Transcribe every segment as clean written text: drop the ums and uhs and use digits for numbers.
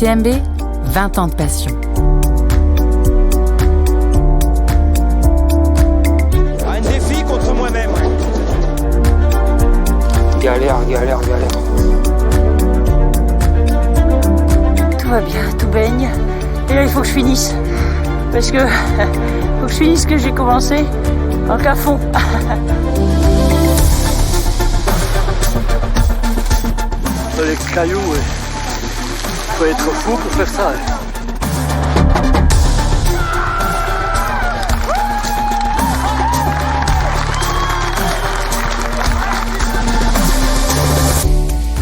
L'UTMB, 20 ans de passion. Un défi contre moi-même. Galère. Tout va bien, tout baigne. Et là, il faut que je finisse. Parce que faut que je finisse ce que j'ai commencé. Donc à fond. Dans les cailloux, faut être fou pour faire ça.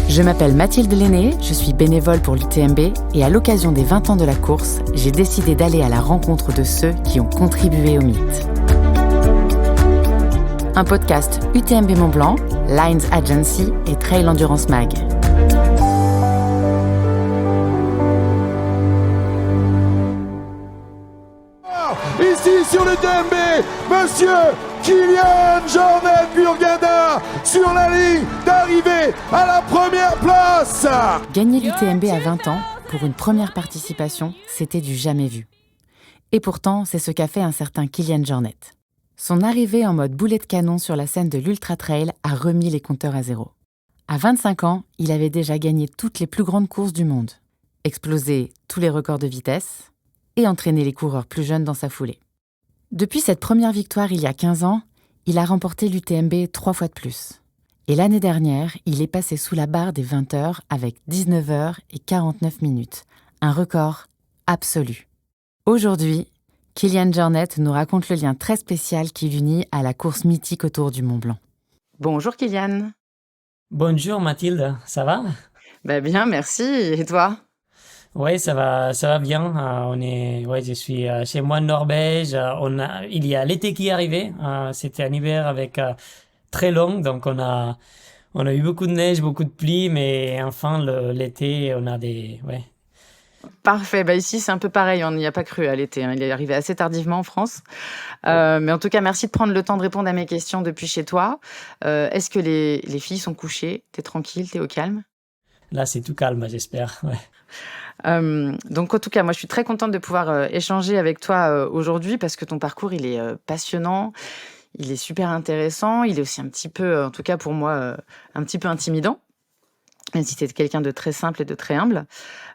Je m'appelle Mathilde Lenné, je suis bénévole pour l'UTMB et à l'occasion des 20 ans de la course, j'ai décidé d'aller à la rencontre de ceux qui ont contribué au mythe. Un podcast UTMB Mont-Blanc, Lines Agency et Trail Endurance Mag. Ici sur le l'UTMB, Monsieur Kilian Jornet Burgada sur la ligne d'arrivée à la première place. Gagner l'UTMB à 20 ans, pour une première participation, c'était du jamais vu. Et pourtant, c'est ce qu'a fait un certain Kilian Jornet. Son arrivée en mode boulet de canon sur la scène de l'Ultra Trail a remis les compteurs à zéro. À 25 ans, il avait déjà gagné toutes les plus grandes courses du monde, explosé tous les records de vitesse et entraîné les coureurs plus jeunes dans sa foulée. Depuis cette première victoire il y a 15 ans, il a remporté l'UTMB 3 fois de plus. Et l'année dernière, il est passé sous la barre des 20 heures avec 19 heures et 49 minutes, un record absolu. Aujourd'hui, Kilian Jornet nous raconte le lien très spécial qui l'unit à la course mythique autour du Mont Blanc. Bonjour Kilian. Bonjour Mathilde, ça va? Bien, merci. Et toi? Oui, ça va bien. Je suis chez moi en Norvège. Il y a l'été qui est arrivé. C'était un hiver avec très long, donc on a eu beaucoup de neige, beaucoup de pluie, mais enfin l'été, on a ouais. Parfait. Ici, c'est un peu pareil. On n'y a pas cru à l'été. Il est arrivé assez tardivement en France. Mais en tout cas, merci de prendre le temps de répondre à mes questions depuis chez toi. Est-ce que les filles sont couchées? T'es tranquille? T'es au calme? Là, c'est tout calme, j'espère. Ouais. Donc en tout cas, moi je suis très contente de pouvoir échanger avec toi aujourd'hui parce que ton parcours il est passionnant, il est super intéressant, il est aussi un petit peu, en tout cas pour moi, un petit peu intimidant, même si tu es quelqu'un de très simple et de très humble.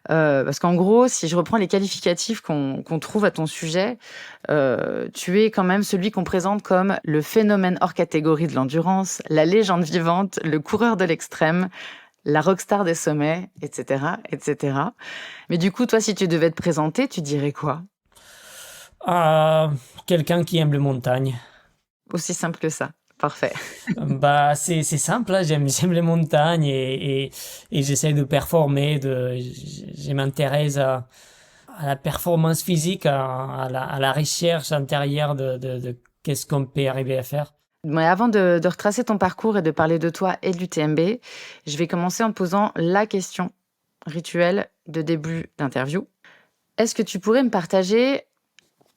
Parce qu'en gros, si je reprends les qualificatifs qu'on trouve à ton sujet, tu es quand même celui qu'on présente comme le phénomène hors catégorie de l'endurance, la légende vivante, le coureur de l'extrême, la rockstar des sommets, etc., etc. Mais du coup, toi, si tu devais te présenter, tu dirais quoi? Quelqu'un qui aime les montagnes. Aussi simple que ça. Parfait. C'est simple, hein. J'aime les montagnes et j'essaie de performer. Je m'intéresse à la performance physique, à la recherche intérieure de qu'est-ce qu'on peut arriver à faire. Mais avant de retracer ton parcours et de parler de toi et de l'UTMB, je vais commencer en posant la question rituelle de début d'interview. Est-ce que tu pourrais me partager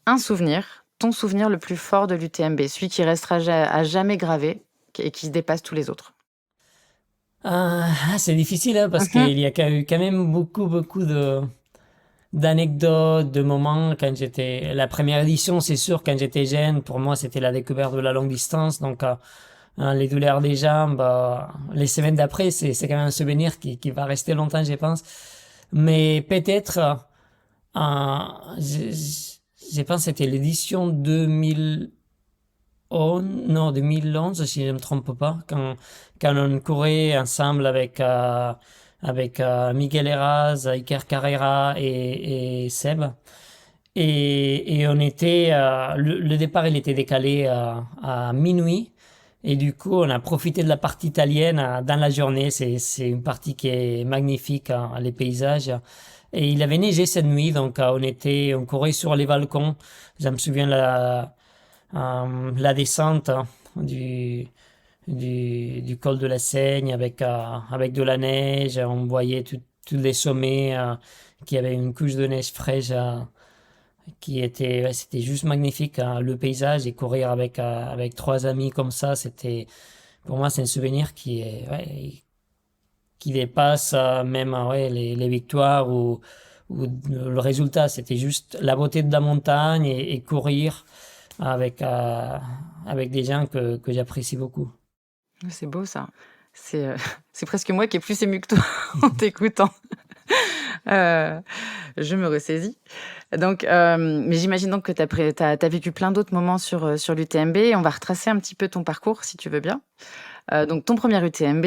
un souvenir, ton souvenir le plus fort de l'UTMB, celui qui restera à jamais gravé et qui dépasse tous les autres? C'est difficile hein, parce qu'il y a eu quand même beaucoup d'anecdotes, de moments quand j'étais... La première édition, c'est sûr, quand j'étais jeune, pour moi, c'était la découverte de la longue distance. Donc, les douleurs des jambes, les semaines d'après, c'est quand même un souvenir qui va rester longtemps, je pense. Mais peut-être, je pense que c'était l'édition 2011, si je ne me trompe pas, quand on courait ensemble avec Miguel Heras, Iker Carrera et Seb. Et on était, le départ il était décalé à minuit. Et du coup, on a profité de la partie italienne dans la journée. C'est une partie qui est magnifique, les paysages. Et il avait neigé cette nuit, donc on courait sur les balcons. Je me souviens la descente du col de la Seigne avec de la neige. On voyait tous les sommets qui avaient une couche de neige fraîche c'était juste magnifique le paysage, et courir avec 3 amis comme ça, pour moi c'est un souvenir qui dépasse même les victoires ou où le résultat, c'était juste la beauté de la montagne et courir avec des gens que j'apprécie beaucoup. C'est beau ça. C'est presque moi qui est plus ému que toi en t'écoutant. Je me ressaisis. Donc, mais j'imagine donc que t'as vécu plein d'autres moments sur l'UTMB. On va retracer un petit peu ton parcours, si tu veux bien. Donc, ton premier UTMB,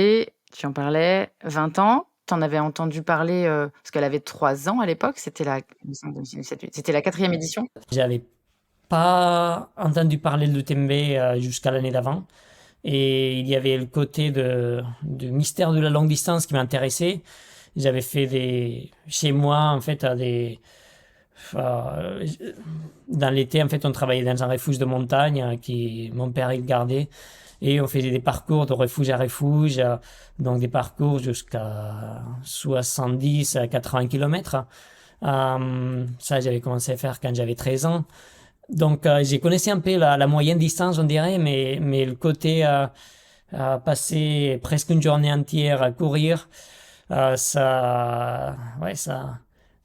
tu en parlais, 20 ans. T'en avais entendu parler, parce qu'elle avait 3 ans à l'époque. C'était la 4e édition. J'avais pas entendu parler de l'UTMB jusqu'à l'année d'avant. Et il y avait le côté du mystère de la longue distance qui m'intéressait. J'avais fait chez moi, en fait, dans l'été, en fait, on travaillait dans un refuge de montagne mon père il gardait. Et on faisait des parcours de refuge à refuge, donc des parcours jusqu'à 70 à 80 km. Ça, j'avais commencé à faire quand j'avais 13 ans. Donc, j'ai connaissé un peu la moyenne distance, on dirait, mais le côté passer presque une journée entière à courir, ça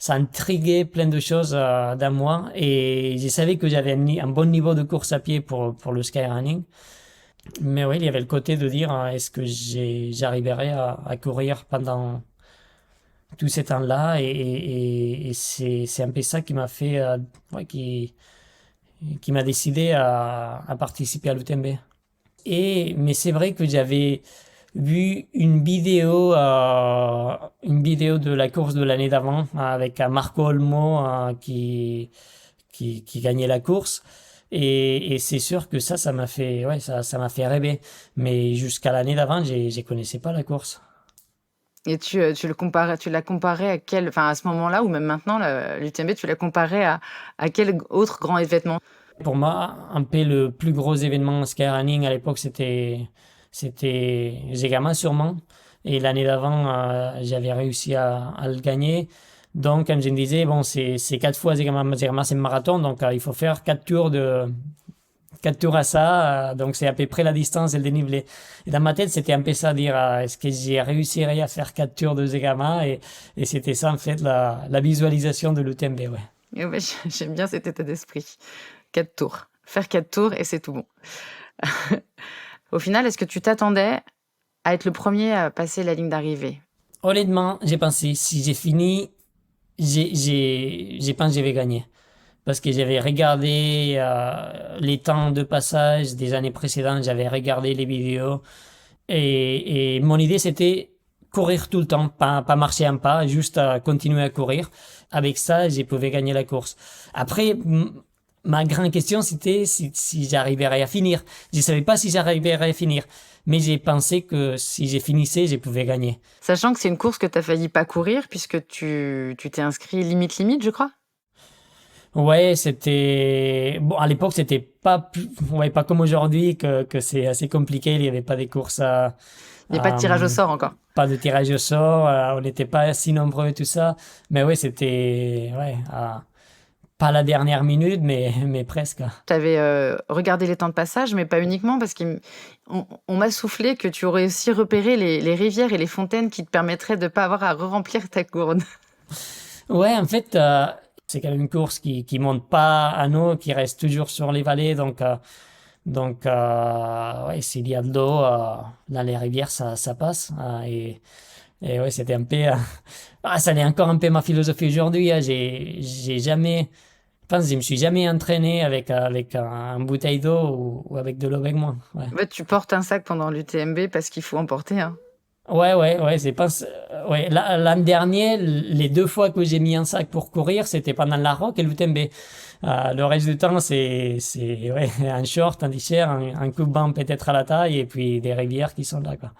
intriguait plein de choses dans moi. Et je savais que j'avais un bon niveau de course à pied pour le skyrunning. Mais oui, il y avait le côté de dire, est-ce que j'arriverai à courir pendant tout ce temps-là, et c'est un peu ça qui m'a fait, qui m'a décidé à participer à l'UTMB. Mais c'est vrai que j'avais vu une vidéo de la course de l'année d'avant avec Marco Olmo qui gagnait la course. Et c'est sûr que ça m'a fait, ça m'a fait rêver. Mais jusqu'à l'année d'avant, je connaissais pas la course. Et tu l'as comparé à quel, enfin à ce moment-là ou même maintenant, l'UTMB, tu l'as comparé à quel autre grand événement? Pour moi, un peu le plus gros événement skyrunning à l'époque, c'était Zegama sûrement. Et l'année d'avant, j'avais réussi à le gagner. Donc, comme je me disais, bon, c'est 4 fois Zegama, c'est marathon, donc il faut faire 4 tours à ça, donc c'est à peu près la distance et le dénivelé. Et dans ma tête, c'était un peu ça, dire est-ce que j'ai réussi à faire 4 tours de Zegama, et c'était ça en fait la visualisation de l'UTMB, ouais. Et ouais, j'aime bien cet état d'esprit. 4 tours. Faire 4 tours et c'est tout bon. Au final, est-ce que tu t'attendais à être le premier à passer la ligne d'arrivée? Honnêtement, j'ai pensé, si j'ai fini, j'ai pensé que j'avais gagné. Parce que j'avais regardé les temps de passage des années précédentes, j'avais regardé les vidéos. Et mon idée, c'était courir tout le temps, pas marcher un pas, juste continuer à courir. Avec ça, je pouvais gagner la course. Après, ma grande question, c'était si j'arriverais à finir. Je ne savais pas si j'arriverais à finir, mais j'ai pensé que si je finissais, je pouvais gagner. Sachant que c'est une course que tu as failli pas courir, puisque tu t'es inscrit limite, je crois. Ouais, c'était bon à l'époque, c'était pas comme aujourd'hui que c'est assez compliqué. Il y avait pas des courses il n'y a pas de tirage au sort encore. Pas de tirage au sort, on n'était pas si nombreux et tout ça. Mais ouais, c'était pas la dernière minute, mais presque. Tu avais regardé les temps de passage, mais pas uniquement, parce qu'on m'a soufflé que tu aurais aussi repéré les rivières et les fontaines qui te permettraient de ne pas avoir à remplir ta gourde. Ouais, en fait, c'est quand même une course qui monte pas à l'eau, qui reste toujours sur les vallées, donc s'il y a de l'eau dans les rivières, ça passe. Et ouais, c'était un peu ça l'est encore un peu ma philosophie aujourd'hui. J'ai jamais, je me suis jamais entraîné avec un bouteille d'eau ou avec de l'eau avec moi. Ouais. En fait, tu portes un sac pendant l'UTMB parce qu'il faut emporter, hein. Ouais, l'an dernier, les 2 fois que j'ai mis un sac pour courir, c'était pendant la Rock et l'UTMB. Le reste du temps, c'est un short, un t-shirt, un coupe-vent peut-être à la taille, et puis des rivières qui sont là, quoi.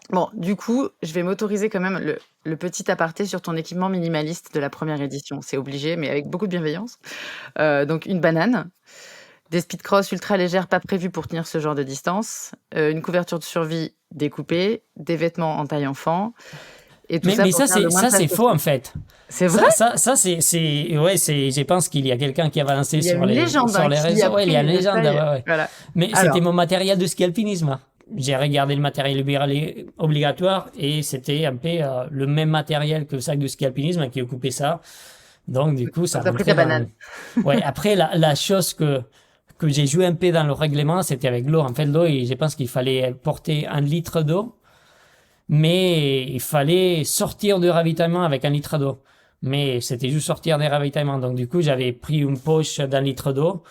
Bon, du coup, je vais m'autoriser quand même le petit aparté sur ton équipement minimaliste de la première édition. C'est obligé, mais avec beaucoup de bienveillance. Donc, une banane, des speedcross ultra légères pas prévues pour tenir ce genre de distance, une couverture de survie découpée, des vêtements en taille enfant. Et tout mais ça, c'est faux, en fait. C'est vrai? Ça, je pense qu'il y a quelqu'un qui a balancé sur les réseaux. Ouais, il y a une légende. Voilà. Mais c'était mon matériel de ski alpinisme. J'ai regardé le matériel obligatoire et c'était un peu le même matériel que le sac de ski alpinisme qui occupait ça. Donc, du coup, ça T'as pris rentrait ta banane. Ouais, après, la chose que j'ai joué un peu dans le règlement, c'était avec l'eau. En fait, l'eau, je pense qu'il fallait porter 1 litre d'eau, mais il fallait sortir du ravitaillement avec 1 litre d'eau. Mais c'était juste sortir des ravitaillements. Donc, du coup, j'avais pris une poche d'1 litre d'eau,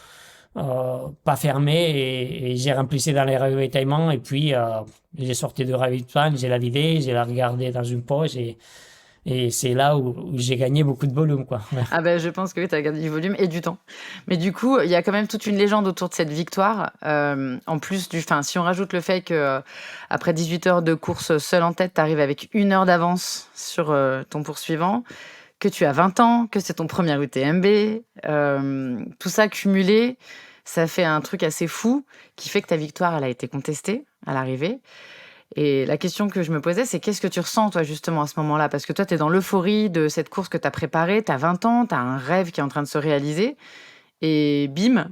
pas fermée, et j'ai remplissé dans les ravitaillements. Et puis, j'ai sorti du ravitaillement, j'ai la vidé, j'ai la regardé dans une poche, et c'est là où j'ai gagné beaucoup de volume, quoi. Ouais. Ah ben, je pense que oui, tu as gagné du volume et du temps. Mais du coup, il y a quand même toute une légende autour de cette victoire. En plus si on rajoute le fait que après 18 heures de course seul en tête, tu arrives avec 1 heure d'avance sur ton poursuivant, que tu as 20 ans, que c'est ton premier UTMB, tout ça cumulé, ça fait un truc assez fou qui fait que ta victoire, elle a été contestée à l'arrivée. Et la question que je me posais, c'est qu'est-ce que tu ressens, toi, justement, à ce moment-là? Parce que toi, tu es dans l'euphorie de cette course que tu as préparée, tu as 20 ans, tu as un rêve qui est en train de se réaliser, et bim,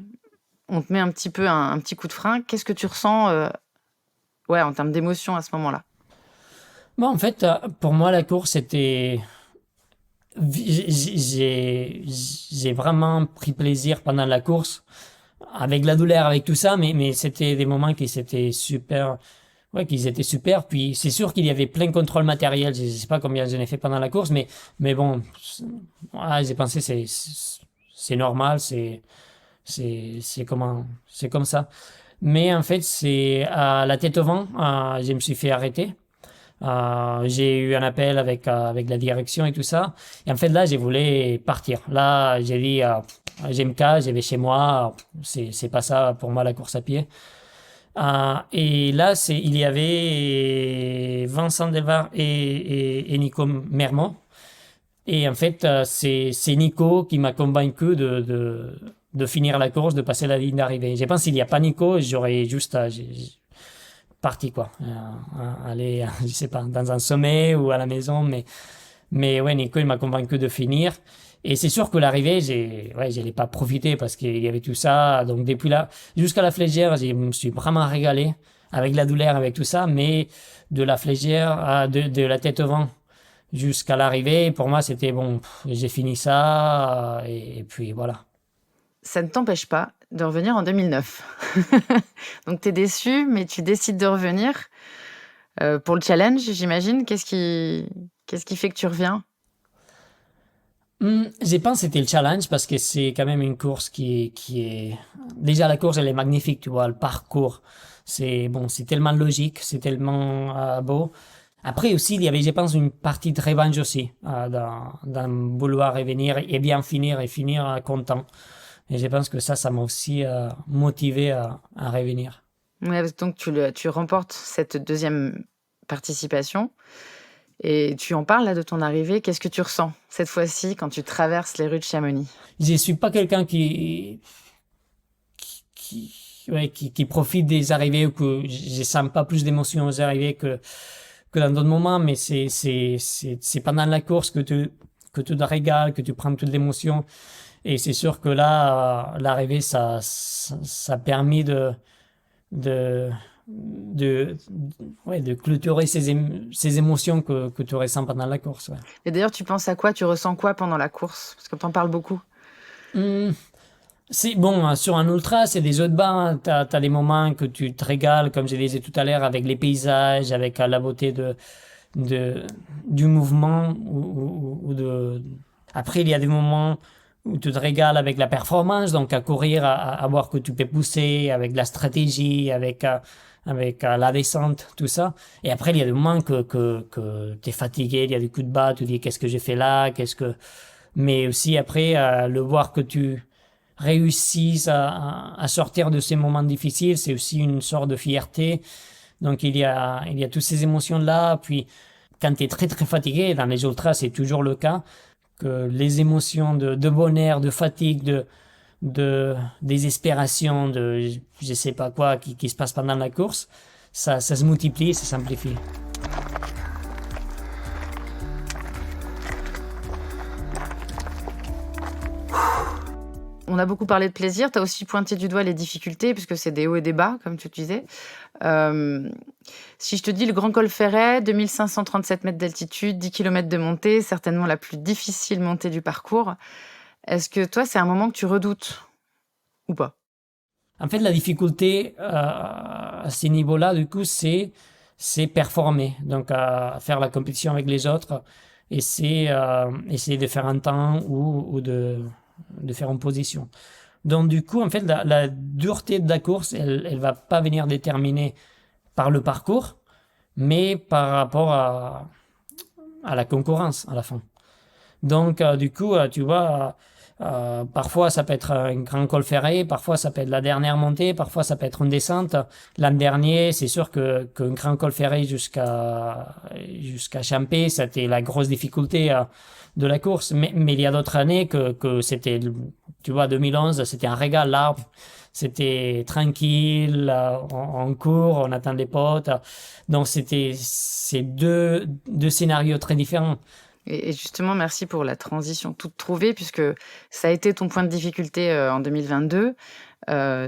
on te met un petit peu un petit coup de frein. Qu'est-ce que tu ressens en termes d'émotion à ce moment-là? Bon, en fait, pour moi, la course, c'était... J'ai vraiment pris plaisir pendant la course, avec la douleur, avec tout ça, mais c'était des moments qui étaient super... Ouais, qu'ils étaient super. Puis c'est sûr qu'il y avait plein de contrôles matériels. Je sais pas combien j'en ai fait pendant la course, mais bon, j'ai pensé c'est normal, c'est comme ça. Mais en fait, c'est à la tête au vent, je me suis fait arrêter. J'ai eu un appel avec la direction et tout ça. Et en fait, là, j'ai voulu partir. Là, j'ai dit, je me casse, je vais chez moi. C'est pas ça pour moi la course à pied. Et là, il y avait Vincent Delvar et Nico Mermont. Et en fait, c'est Nico qui m'a convaincu de finir la course, de passer la ligne d'arrivée. Je pense qu'il n'y a pas Nico, j'aurais juste parti, quoi. Aller, je sais pas, dans un sommet ou à la maison. Mais ouais, Nico, il m'a convaincu de finir. Et c'est sûr que l'arrivée, je l'ai pas profité parce qu'il y avait tout ça. Donc, depuis là, jusqu'à la Flégère, je me suis vraiment régalé avec la douleur, avec tout ça. Mais de la Flégère, de la tête au vent jusqu'à l'arrivée, pour moi, c'était bon, j'ai fini ça. Et puis, voilà. Ça ne t'empêche pas de revenir en 2009. Donc, tu es déçu, mais tu décides de revenir pour le challenge, j'imagine. Qu'est-ce qui fait que tu reviens? Je pense que c'était le challenge parce que c'est quand même une course qui est... Déjà, la course, elle est magnifique, tu vois, le parcours. C'est tellement logique, c'est tellement beau. Après aussi, il y avait, je pense, une partie de revanche aussi, dans vouloir revenir et bien finir et finir content. Et je pense que ça m'a aussi motivé à revenir. Ouais, donc tu remportes cette deuxième participation. Et tu en parles là de ton arrivée. Qu'est-ce que tu ressens cette fois-ci quand tu traverses les rues de Chamonix? Je ne suis pas quelqu'un qui profite des arrivées ou que je sens pas plus d'émotions aux arrivées que dans d'autres moments. Mais c'est pendant la course que tu te régales, que tu prends toute l'émotion. Et c'est sûr que là, l'arrivée, ça a permis de clôturer ces émotions que tu ressens pendant la course. Ouais. Et d'ailleurs, tu penses à quoi? Tu ressens quoi pendant la course? Parce que tu en parles beaucoup. C'est bon, sur un ultra, c'est des autres bas. T'as des moments que tu te régales, comme je disais tout à l'heure, avec les paysages, avec la beauté du mouvement. Après, il y a des moments où tu te régales avec la performance, donc à courir, à voir que tu peux pousser, avec la stratégie, avec la descente, tout ça. Et après, il y a des moments que tu es fatigué, il y a des coups de bas, tu dis qu'est-ce que j'ai fait là, mais aussi après, le voir que tu réussisses à sortir de ces moments difficiles, c'est aussi une sorte de fierté. Donc il y a toutes ces émotions-là. Puis quand tu es très très fatigué, dans les ultras, c'est toujours le cas, que les émotions de bonheur, de fatigue, de désespération, de je sais pas quoi qui se passe pendant la course, ça se multiplie, ça s'amplifie. On a beaucoup parlé de plaisir. Tu as aussi pointé du doigt les difficultés, puisque c'est des hauts et des bas, comme tu disais. Si je te dis le Grand Col Ferret, 2537 mètres d'altitude, 10 km de montée, certainement la plus difficile montée du parcours, est-ce que toi, c'est un moment que tu redoutes ou pas? En fait, la difficulté à ce niveau-là, du coup, c'est performer. Donc, faire la compétition avec les autres et c'est essayer de faire un temps ou de faire une position. Donc, du coup, en fait, la dureté de la course, elle va pas venir déterminée par le parcours, mais par rapport à la concurrence à la fin. Donc, du coup, tu vois, parfois ça peut être un grand col ferré, parfois ça peut être la dernière montée, parfois ça peut être une descente. L'an dernier, c'est sûr qu'un grand col ferré jusqu'à Champé, c'était la grosse difficulté de la course. Mais il y a d'autres années que c'était, tu vois, 2011, c'était un régal. Là, c'était tranquille, on court, on attend les potes. Donc, c'est deux scénarios très différents. Et justement, merci pour la transition toute trouvée, puisque ça a été ton point de difficulté en 2022.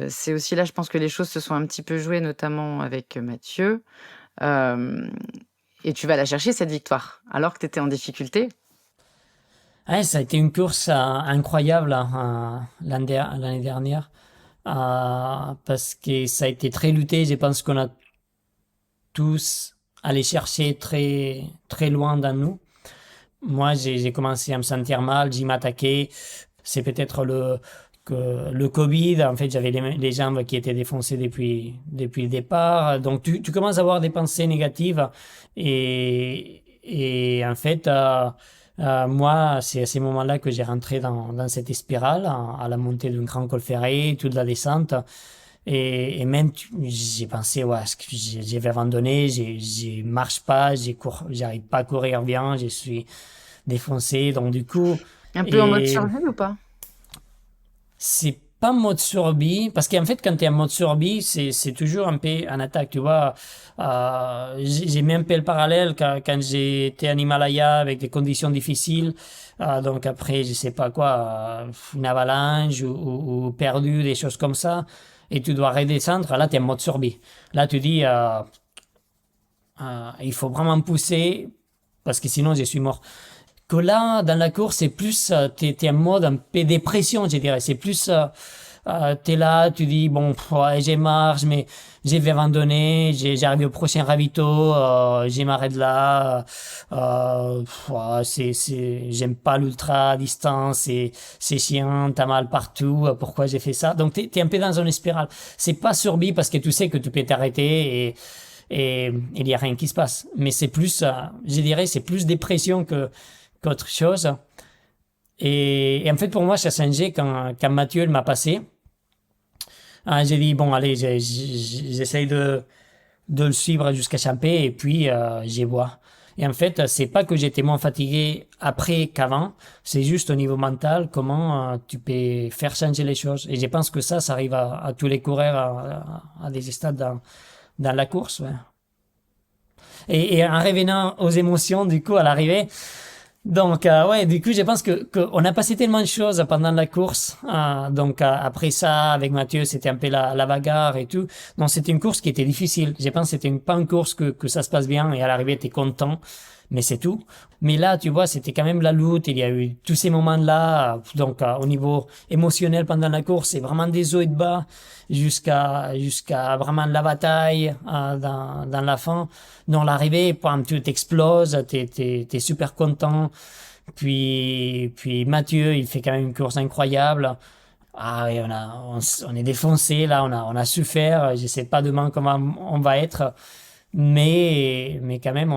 C'est aussi là, je pense que les choses se sont un petit peu jouées, notamment avec Mathieu. Et tu vas la chercher, cette victoire, alors que tu étais en difficulté. Ouais, ça a été une course incroyable l'année dernière, parce que ça a été très lutté. Je pense qu'on a tous allé chercher très, très loin dans nous. Moi, j'ai commencé à me sentir mal, j'y m'attaquais. C'est peut-être le Covid. En fait, j'avais les jambes qui étaient défoncées depuis le départ. Donc, tu commences à avoir des pensées négatives. Et en fait, moi, c'est à ces moments-là que j'ai rentré dans cette spirale, à la montée d'un grand col ferré, toute la descente. Et même, j'ai pensé, ouais, je vais abandonner, je marche pas, j'arrive pas à courir bien, je suis défoncé. Donc, du coup. Un peu en mode survie ou pas? C'est pas mode survie, parce qu'en fait, quand tu es en mode survie, c'est toujours un peu en attaque, tu vois. J'ai mis un peu le parallèle quand j'étais en Himalaya avec des conditions difficiles. Donc après, je sais pas quoi, une avalanche ou perdu, des choses comme ça. Et tu dois redescendre, là, tu es en mode survie. Là, tu dis, il faut vraiment pousser, parce que sinon, je suis mort. Que là, dans la course, c'est plus, t'es en mode un peu dépression, je dirais. C'est plus, t'es là, tu dis, bon, ouais, j'ai marre, mais je vais abandonner, j'arrive au prochain ravito, je m'arrête là, j'aime pas l'ultra distance, c'est chiant, t'as mal partout, pourquoi j'ai fait ça? Donc, t'es un peu dans une spirale. C'est pas survie parce que tu sais que tu peux t'arrêter et il y a rien qui se passe. Mais c'est plus, je dirais, c'est plus dépression qu'autre chose. Et en fait, pour moi, ça a changé quand Mathieu m'a passé. J'ai dit, bon, allez, j'essaye de le suivre jusqu'à Champé et puis j'y vois. Et en fait, c'est pas que j'étais moins fatigué après qu'avant, c'est juste au niveau mental, comment tu peux faire changer les choses. Et je pense que ça arrive à tous les coureurs à des stades dans la course. Ouais. Et en revenant aux émotions, du coup, à l'arrivée, donc, ouais, du coup, je pense qu'on a passé tellement de choses pendant la course. Donc, après ça, avec Mathieu, c'était un peu la bagarre et tout. Donc, c'était une course qui était difficile. Je pense que c'était pas une course que ça se passe bien et à l'arrivée, t'es content. Mais c'est tout. Mais là, tu vois, c'était quand même la lutte. Il y a eu tous ces moments-là. Donc, au niveau émotionnel pendant la course, c'est vraiment des hauts et de bas jusqu'à vraiment la bataille dans la fin. Dans l'arrivée, quand tu t'exploses, t'es super content. Puis Mathieu, il fait quand même une course incroyable. Et on est défoncé là, on a souffert. Je sais pas demain comment on va être. Mais quand même,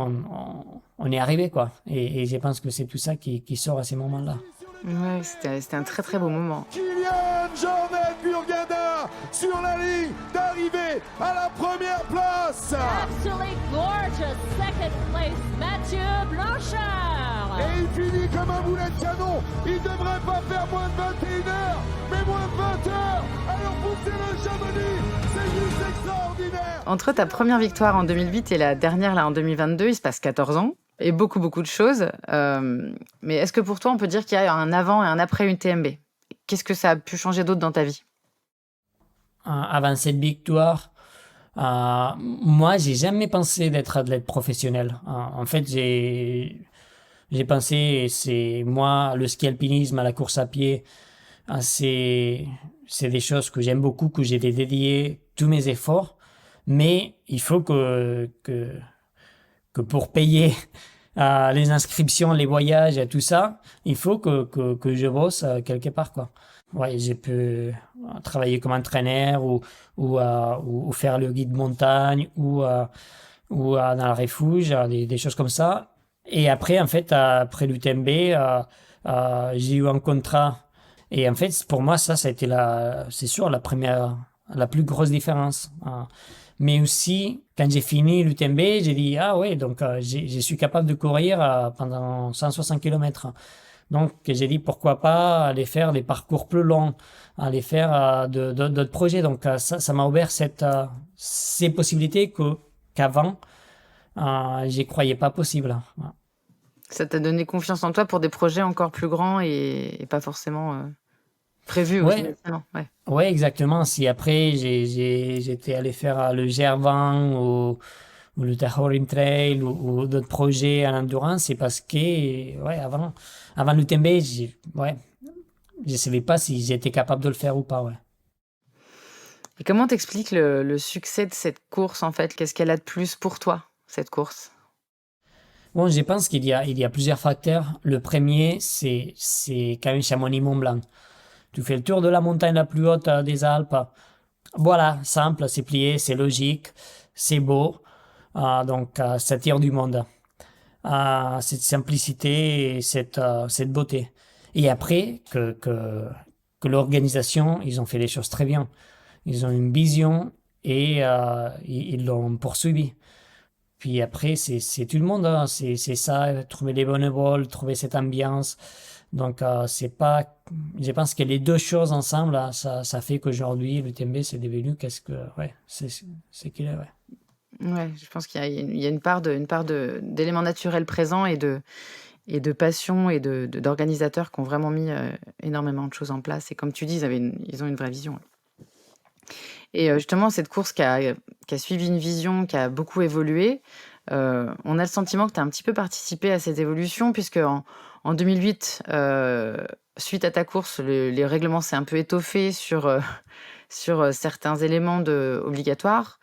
on est arrivé, quoi. Et je pense que c'est tout ça qui sort à ces moments-là. Ouais, c'était un très très beau moment. Kylian Jornet Burgada sur la ligne d'arrivée à la première place. Absolutely gorgeous second place, Mathieu Blanchard. Et il finit comme un boulet de canon. Il devrait pas faire moins de 21h, mais moins de 20h. Alors poussez le Chamonix, c'est juste extraordinaire. Entre ta première victoire en 2008 et la dernière là en 2022, il se passe 14 ans. Et beaucoup de choses. Mais est-ce que pour toi, on peut dire qu'il y a un avant et un après UTMB? qu'est-ce que ça a pu changer d'autre dans ta vie? Avant cette victoire, moi, j'ai jamais pensé d'être athlète professionnel. En fait, j'ai pensé, c'est moi, le ski alpinisme, la course à pied, c'est des choses que j'aime beaucoup, que j'ai dédié tous mes efforts. Mais il faut que pour payer les inscriptions, les voyages et tout ça, il faut que je bosse quelque part, quoi. Ouais, j'ai pu travailler comme entraîneur ou faire le guide montagne dans le refuge, des choses comme ça. Et après, en fait, après l'UTMB, j'ai eu un contrat. Et en fait, pour moi, ça a été c'est sûr, la plus grosse différence. Mais aussi, quand j'ai fini l'UTMB, j'ai dit, ah ouais, donc je suis capable de courir pendant 160 km. Donc, j'ai dit, pourquoi pas aller faire des parcours plus longs, aller faire d'autres projets. Donc, ça m'a ouvert ces possibilités qu'avant, j'y croyais pas possible. Ça t'a donné confiance en toi pour des projets encore plus grands et pas forcément prévus aussi, Ouais. initialement. Ouais. Ouais, exactement. Si après, j'étais allé faire le Gervan ou le Tahorim Trail ou d'autres projets en endurance, c'est parce que, ouais, avant l'UTMB, je savais pas si j'étais capable de le faire ou pas, ouais. Et comment t'expliques le succès de cette course, en fait? Qu'est-ce qu'elle a de plus pour toi, cette course? Bon, je pense qu'il y a plusieurs facteurs. Le premier, c'est quand même Chamonix-Mont-Blanc. Tu fais le tour de la montagne la plus haute des Alpes. Voilà, simple, c'est plié, c'est logique, c'est beau. Donc, ça tire du monde. Cette simplicité et cette beauté. Et après, que l'organisation, ils ont fait les choses très bien. Ils ont une vision et ils l'ont poursuivi. Puis après, c'est tout le monde, hein. C'est ça, trouver les bonnes vols, trouver cette ambiance. Donc, c'est pas. Je pense que les deux choses ensemble, là, ça fait qu'aujourd'hui, l'UTMB, c'est devenu ouais, c'est qu'il est, ouais. Ouais, je pense qu'il y a une part d'éléments naturels présents et de passion et d'organisateurs qui ont vraiment mis énormément de choses en place. Et comme tu dis, ils ont une vraie vision. Et justement, cette course qui a suivi une vision, qui a beaucoup évolué, on a le sentiment que tu as un petit peu participé à cette évolution, puisque en 2008, suite à ta course, les règlements s'est un peu étoffé sur certains éléments obligatoires,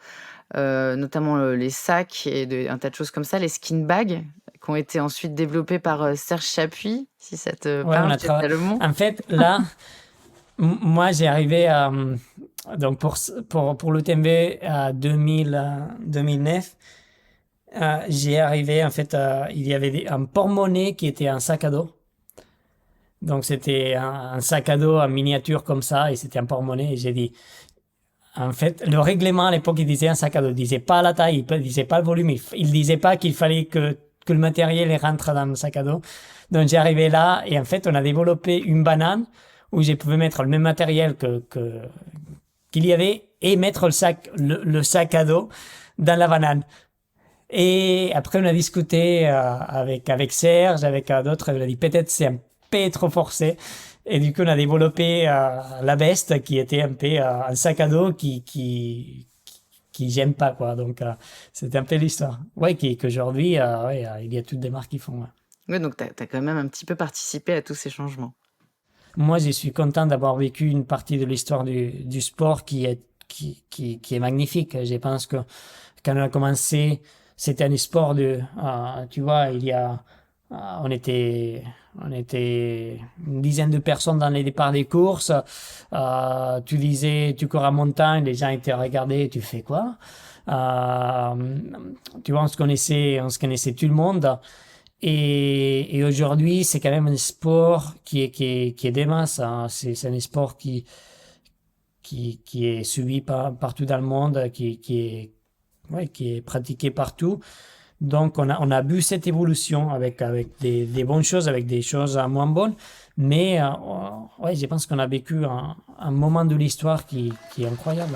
notamment les sacs et un tas de choses comme ça, les skin bags, qui ont été ensuite développés par Serge Chapuis, si ça te Ouais, parle, le mot. En fait, là, moi, j'ai arrivé donc pour l'UTMB à 2009. J'ai arrivé, en fait, il y avait un porte-monnaie qui était un sac à dos. Donc, c'était un sac à dos en miniature comme ça, et c'était un porte-monnaie. Et j'ai dit, en fait, le règlement à l'époque, il disait un sac à dos. Il disait pas la taille, il disait pas le volume. Il disait pas qu'il fallait que le matériel rentre dans le sac à dos. Donc, j'ai arrivé là, et en fait, on a développé une banane où je pouvais mettre le même matériel qu'il y avait et mettre le sac à dos dans la banane. Et après, on a discuté avec Serge, avec d'autres. On a dit peut-être c'est un peu trop forcé. Et du coup, on a développé la Best, qui était un peu un sac à dos qui j'aime pas, quoi. Donc, c'était un peu l'histoire. Ouais, qu'aujourd'hui, ouais, il y a toutes des marques qui font. Ouais. Ouais, donc tu as quand même un petit peu participé à tous ces changements. Moi, je suis content d'avoir vécu une partie de l'histoire du sport qui est magnifique. Je pense que quand on a commencé, c'était un sport tu vois, on était une dizaine de personnes dans les départs des courses. Tu disais, tu cours à montagne, les gens étaient regardés, tu fais quoi? Tu vois, on se connaissait tout le monde. Et aujourd'hui, c'est quand même un sport qui est des masses, hein. C'est un sport qui est suivi partout dans le monde, qui est pratiqué partout. Donc, on a vu cette évolution avec des bonnes choses, avec des choses moins bonnes. Mais, ouais, je pense qu'on a vécu un moment de l'histoire qui est incroyable.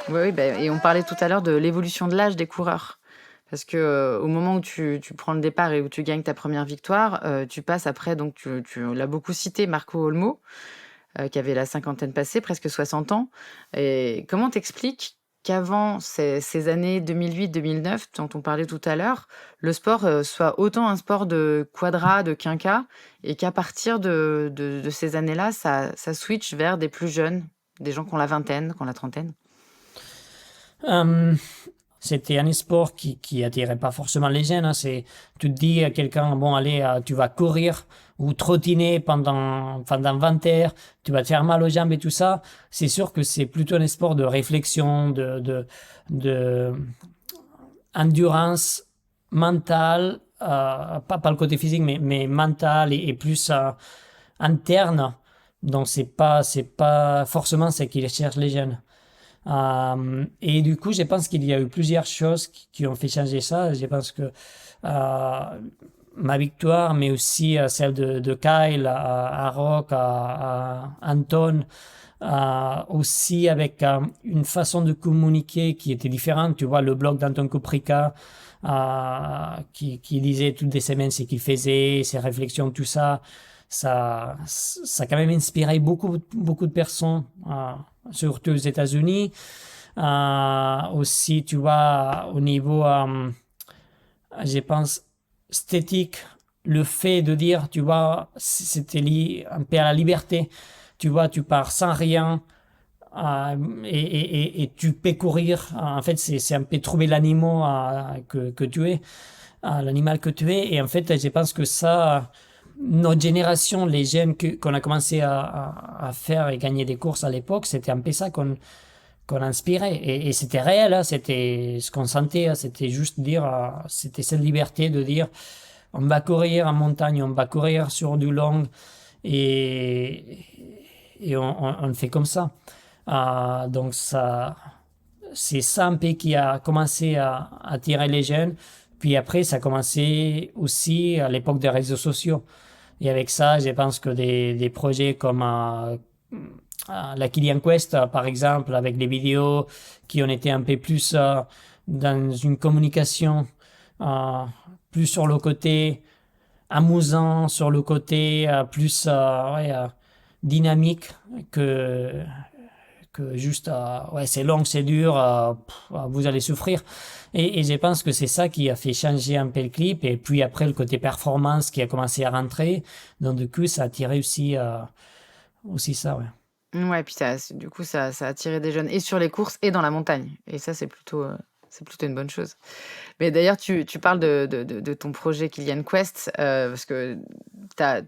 Oui, et on parlait tout à l'heure de l'évolution de l'âge des coureurs. Parce que au moment où tu prends le départ et où tu gagnes ta première victoire, tu passes après, donc tu l'as beaucoup cité, Marco Olmo, qui avait la cinquantaine passée, presque 60 ans. Et comment t'expliques qu'avant ces années 2008-2009, dont on parlait tout à l'heure, le sport soit autant un sport de quadra, de quinca, et qu'à partir de ces années-là, ça switch vers des plus jeunes, des gens qui ont la vingtaine, qui ont la trentaine? C'était un sport qui attirait pas forcément les jeunes. Hein. Tu te dis à quelqu'un, bon, allez, tu vas courir ou trottiner pendant 20 heures, tu vas te faire mal aux jambes et tout ça. C'est sûr que c'est plutôt un sport de réflexion, de endurance mentale, pas le côté physique, mais mental et plus interne. Donc c'est pas forcément ce qu'ils cherchent les jeunes. Et du coup, je pense qu'il y a eu plusieurs choses qui ont fait changer ça. Je pense que ma victoire, mais aussi celle de Kyle, à Rock, à Anton, aussi avec une façon de communiquer qui était différente. Tu vois, le blog d'Anton Koprika, qui disait toutes les semaines ce qu'il faisait, ses réflexions, tout ça. Ça a quand même inspiré beaucoup de personnes, surtout aux États-Unis. Aussi, tu vois, au niveau, je pense, esthétique, le fait de dire, tu vois, c'était lié un peu à la liberté. Tu vois, tu pars sans rien et tu peux courir. En fait, c'est un peu trouver l'animal que tu es, l'animal que tu es. Et en fait, je pense que ça... Notre génération, les jeunes qu'on a commencé à faire et gagner des courses à l'époque, c'était un peu ça qu'on inspirait. Et c'était réel, hein, c'était ce qu'on sentait, hein, c'était juste dire, c'était cette liberté de dire, on va courir en montagne, on va courir sur du long, et on fait comme ça. Donc ça, c'est ça un peu qui a commencé à attirer les jeunes. Puis après, ça a commencé aussi à l'époque des réseaux sociaux. Et avec ça, je pense que des projets comme la Kilian Quest, par exemple, avec des vidéos qui ont été un peu plus dans une communication, plus sur le côté amusant, sur le côté plus dynamique que juste c'est long, c'est dur, vous allez souffrir. Et je pense que c'est ça qui a fait changer un peu le clip. Et puis après, le côté performance qui a commencé à rentrer. Donc du coup, ça a attiré aussi ça, ouais. Ouais, puis du coup, ça a attiré des jeunes et sur les courses et dans la montagne. Et ça, c'est plutôt une bonne chose. Mais d'ailleurs, tu parles de ton projet Kilian Quest, parce que tu as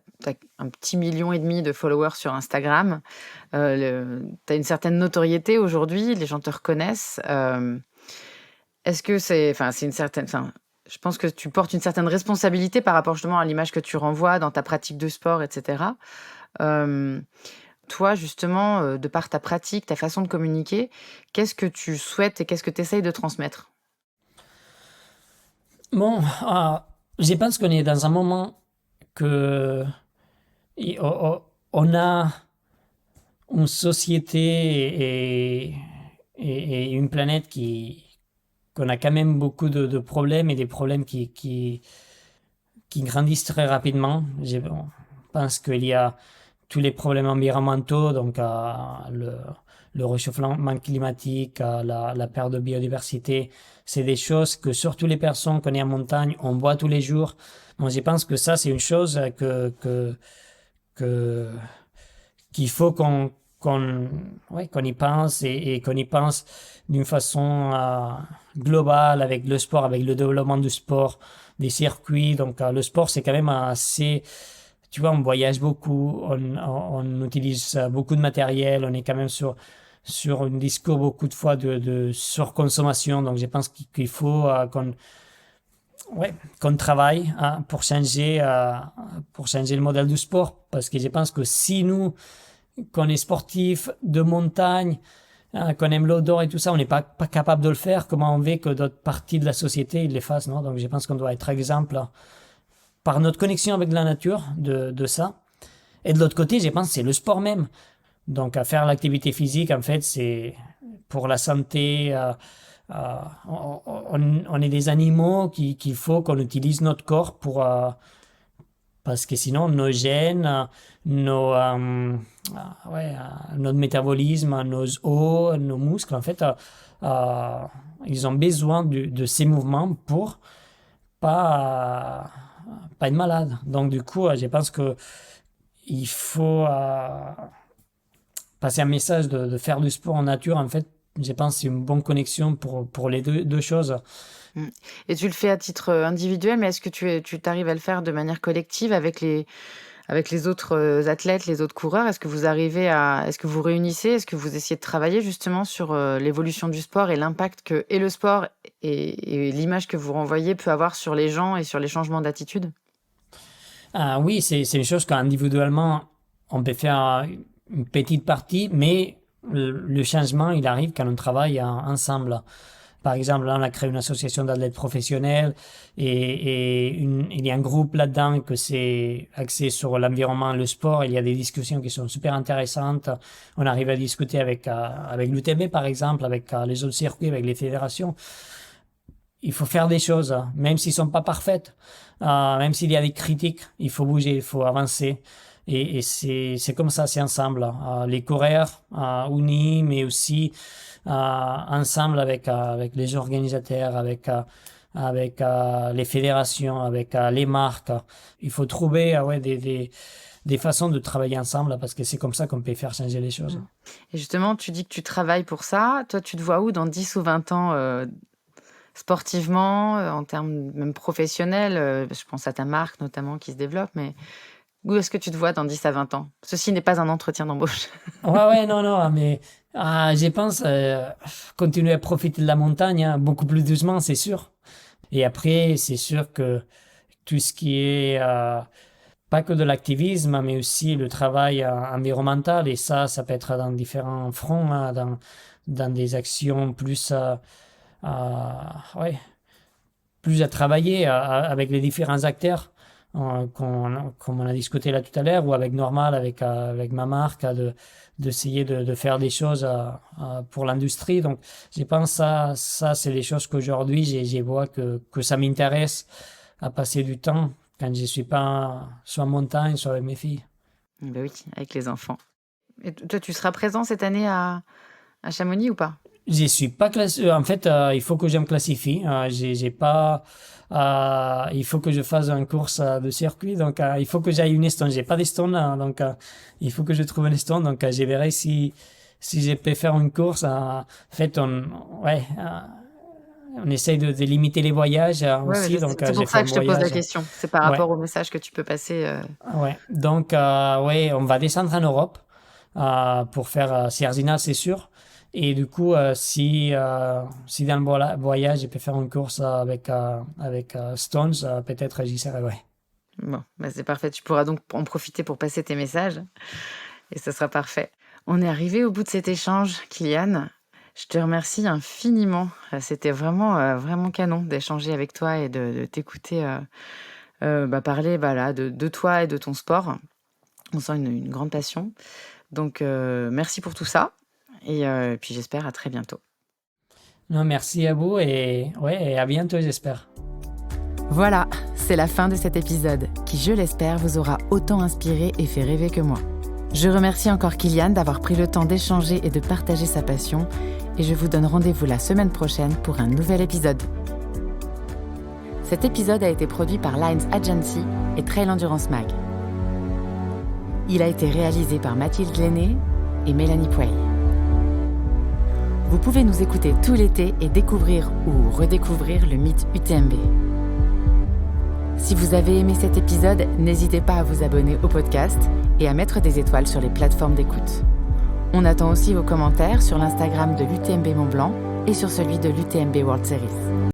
un petit 1,5 million de followers sur Instagram. Tu as une certaine notoriété aujourd'hui, les gens te reconnaissent. Est-ce que c'est une certaine... je pense que tu portes une certaine responsabilité par rapport justement à l'image que tu renvoies dans ta pratique de sport, etc. Toi, justement, de par ta pratique, ta façon de communiquer, qu'est-ce que tu souhaites et qu'est-ce que tu essayes de transmettre? Bon, je pense qu'on est dans un moment que on a une société et une planète qu'on a quand même beaucoup de problèmes et des problèmes qui grandissent très rapidement. Je pense qu'il y a tous les problèmes environnementaux, donc le réchauffement climatique, la perte de biodiversité. C'est des choses que surtout les personnes qu'on est en montagne, on voit tous les jours. Donc je pense que ça, c'est une chose qu'il faut qu'on y pense et qu'on y pense d'une façon globale avec le sport, avec le développement du sport, des circuits. Donc le sport, c'est quand même assez... Tu vois, on voyage beaucoup, on utilise beaucoup de matériel, on est quand même sur un discours beaucoup de fois de surconsommation. Donc je pense qu'il faut qu'on travaille pour changer le modèle du sport. Parce que je pense que si nous, qu'on est sportif de montagne, qu'on aime l'odeur et tout ça, on n'est pas capable de le faire, comment on veut que d'autres parties de la société ils les fassent, non? Donc je pense qu'on doit être exemple par notre connexion avec la nature de ça. Et de l'autre côté, je pense que c'est le sport même. Donc à faire l'activité physique, en fait, c'est pour la santé, on est des animaux qu'il faut qu'on utilise notre corps parce que sinon nos gènes, notre métabolisme, nos os, nos muscles, en fait, ils ont besoin de ces mouvements pour pas être malade. Donc du coup, je pense que il faut passer un message de faire du sport en nature. En fait, je pense que c'est une bonne connexion pour les deux choses. Et tu le fais à titre individuel, mais est-ce que tu t'arrives à le faire de manière collective avec les autres athlètes, les autres coureurs? Est-ce que vous réunissez? Est-ce que vous essayez de travailler justement sur l'évolution du sport et l'impact que et le sport et l'image que vous renvoyez peut avoir sur les gens et sur les changements d'attitude? Oui, c'est une chose qu'individuellement, on peut faire une petite partie, mais le changement, il arrive quand on travaille ensemble. Par exemple, là, on a créé une association d'athlètes professionnels et il y a un groupe là-dedans que c'est axé sur l'environnement, le sport. Il y a des discussions qui sont super intéressantes. On arrive à discuter avec l'UTMB, par exemple, avec les autres circuits, avec les fédérations. Il faut faire des choses, même s'ils sont pas parfaites, même s'il y a des critiques, il faut bouger, il faut avancer. Et c'est comme ça, c'est ensemble. Les coureurs unis, mais aussi ensemble avec les organisateurs, avec les fédérations, avec les marques. Il faut trouver des façons de travailler ensemble parce que c'est comme ça qu'on peut faire changer les choses. Et justement, tu dis que tu travailles pour ça. Toi, tu te vois où dans 10 ou 20 ans sportivement, en termes même professionnels? Je pense à ta marque notamment qui se développe, mais où est-ce que tu te vois dans 10 à 20 ans? Ceci n'est pas un entretien d'embauche. Non, mais je pense continuer à profiter de la montagne, beaucoup plus doucement, c'est sûr. Et après, c'est sûr que tout ce qui est pas que de l'activisme, mais aussi le travail environnemental, et ça peut être dans différents fronts, dans des actions plus à travailler avec les différents acteurs. Comme on a discuté là tout à l'heure, ou avec Normal, avec ma marque, d'essayer de faire des choses pour l'industrie. Donc, je pense que ça c'est les choses qu'aujourd'hui, je vois que ça m'intéresse à passer du temps quand je suis pas soit en montagne, soit avec mes filles. Ben oui, avec les enfants. Et toi, tu seras présent cette année à Chamonix ou pas? Je suis pas classé. En fait, il faut que je me classifie. J'ai pas. Il faut que je fasse une course de circuit, donc il faut que j'aille une Stone. J'ai pas d'Stone, donc il faut que je trouve une Stone. Donc je verrai si je peux faire une course. En fait, on essaye de limiter les voyages aussi. Donc c'est pour ça que je te pose la question. C'est par rapport au message que tu peux passer. Donc on va descendre en Europe pour faire Sierzina, c'est sûr. Et du coup, si dans le voyage, je peux faire une course avec Stones, peut-être j'y serai, Bon, c'est parfait. Tu pourras donc en profiter pour passer tes messages. Et ce sera parfait. On est arrivé au bout de cet échange, Kylian. Je te remercie infiniment. C'était vraiment, vraiment canon d'échanger avec toi et de t'écouter parler de toi et de ton sport. On sent une grande passion. Donc, merci pour tout ça. Et puis j'espère à très bientôt. Non, merci à vous et à bientôt, j'espère. Voilà, c'est la fin de cet épisode qui, je l'espère, vous aura autant inspiré et fait rêver que moi. Je remercie encore Kylian d'avoir pris le temps d'échanger et de partager sa passion et je vous donne rendez-vous la semaine prochaine pour un nouvel épisode. Cet épisode a été produit par Lines Agency et Trail Endurance Mag. Il a été réalisé par Mathilde Lenné et Mélanie Pouey. Vous pouvez nous écouter tout l'été et découvrir ou redécouvrir le mythe UTMB. Si vous avez aimé cet épisode, n'hésitez pas à vous abonner au podcast et à mettre des étoiles sur les plateformes d'écoute. On attend aussi vos commentaires sur l'Instagram de l'UTMB Mont Blanc et sur celui de l'UTMB World Series.